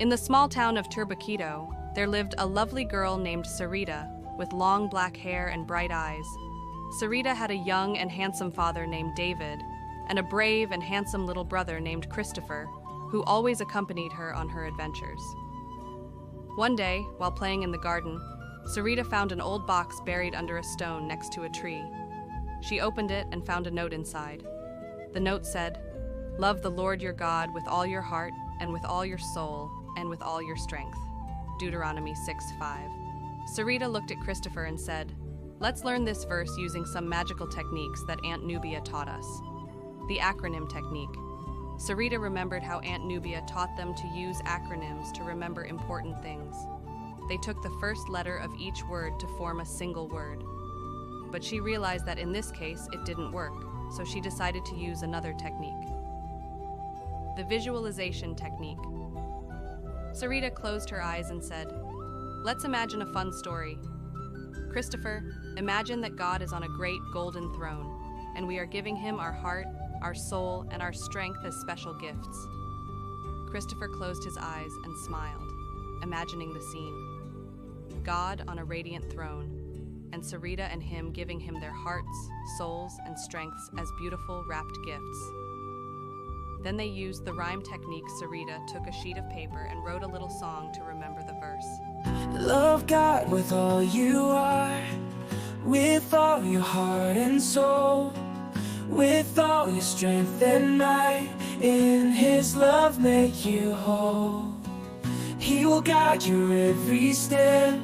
In the small town of Turbaquito, there lived a lovely girl named Sarita, with long black hair and bright eyes. Sarita had a young and handsome father named David, and a brave and handsome little brother named Christopher, who always accompanied her on her adventures. One day, while playing in the garden, Sarita found an old box buried under a stone next to a tree. She opened it and found a note inside. The note said, "Love the Lord your God with all your heart and with all your soul and with all your strength." Deuteronomy 6:5. Sarita looked at Christopher and said, "Let's learn this verse using some magical techniques that Aunt Nubia taught us." The acronym technique. Sarita remembered how Aunt Nubia taught them to use acronyms to remember important things. They took the first letter of each word to form a single word. But she realized that in this case it didn't work, so she decided to use another technique. The visualization technique. Sarita closed her eyes and said, "Let's imagine a fun story. Christopher, imagine that God is on a great golden throne, and we are giving him our heart, our soul, and our strength as special gifts." Christopher closed his eyes and smiled, imagining the scene. God on a radiant throne, and Sarita and him giving him their hearts, souls, and strengths as beautiful wrapped gifts. Then they used the rhyme technique. Sarita took a sheet of paper and wrote a little song to remember the verse. Love God with all you are, with all your heart and soul, with all your strength and might. In his love make you whole. He will guide your every step,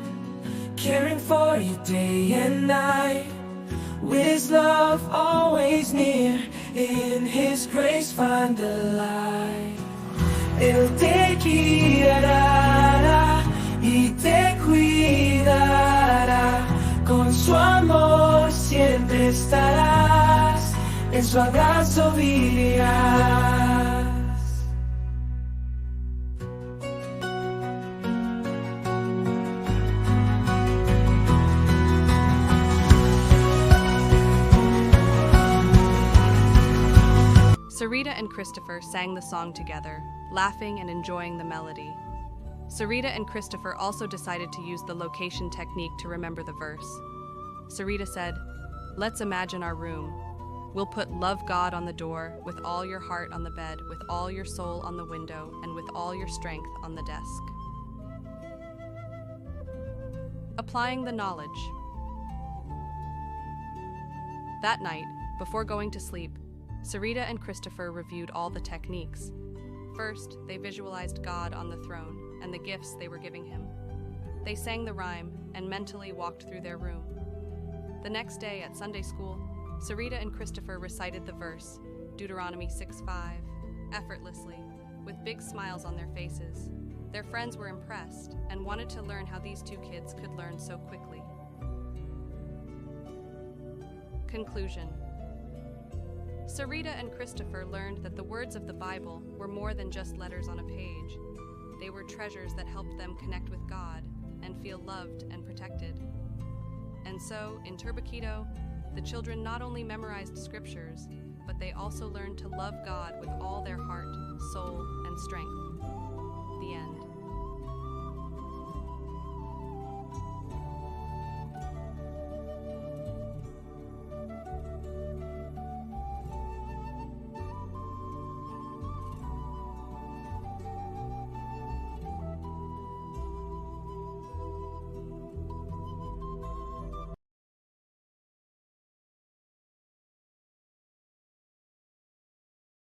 caring for you day and night. With his love always near, in his grace find the light. Él te guiará y te cuidará, con su amor siempre estarás, en su abrazo vivirás. Sarita and Christopher sang the song together, laughing and enjoying the melody. Sarita and Christopher also decided to use the location technique to remember the verse. Sarita said, "Let's imagine our room. We'll put love God on the door, with all your heart on the bed, with all your soul on the window, and with all your strength on the desk." Applying the knowledge. That night, before going to sleep, Sarita and Christopher reviewed all the techniques. First, they visualized God on the throne and the gifts they were giving him. They sang the rhyme and mentally walked through their room. The next day at Sunday school, Sarita and Christopher recited the verse, Deuteronomy 6:5, effortlessly, with big smiles on their faces. Their friends were impressed and wanted to learn how these two kids could learn so quickly. Conclusion. Sarita and Christopher learned that the words of the Bible were more than just letters on a page. They were treasures that helped them connect with God and feel loved and protected. And so, in Turbaquito, the children not only memorized scriptures, but they also learned to love God with all their heart, soul, and strength.